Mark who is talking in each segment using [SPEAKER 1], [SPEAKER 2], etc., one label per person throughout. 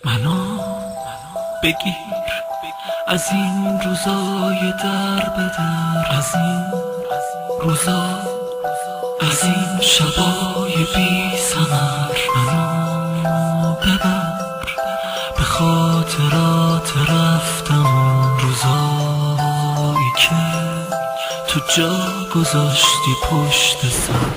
[SPEAKER 1] منو بگیر از این روزای در به در، از این روزا، از این شبای بی ثمر. منو ببر به خاطرات رفتم و روزایی که تو جا گذاشتی پشت سر.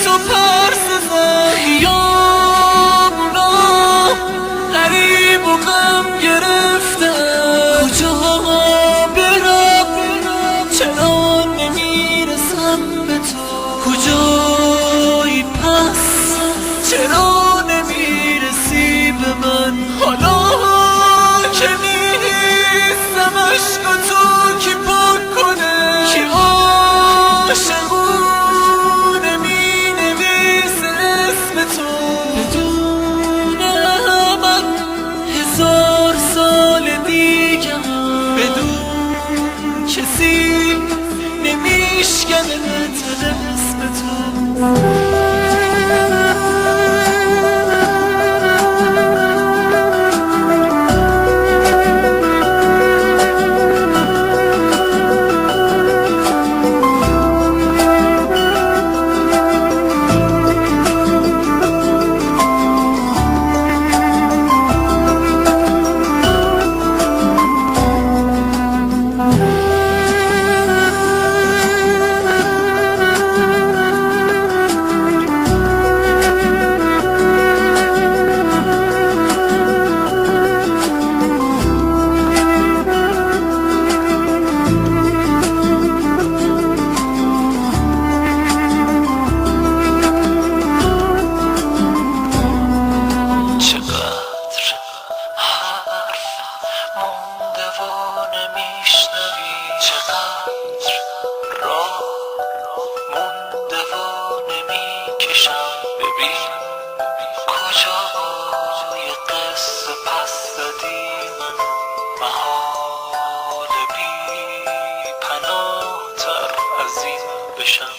[SPEAKER 1] تو پرس خیابونا غریب و غم گرفته، کجا برم چرا نمیرسم به تو، کجایی پس چرا نمیرسی به من، حالا که نیستم عشق تو کی پاک کنه، کی عاشقو کسی نمیشکنه اسم تو. چقدر راه مونده و نمیکشم، ببین کجای قصه پس دادی منو، محال بی پناه تر از این بشم.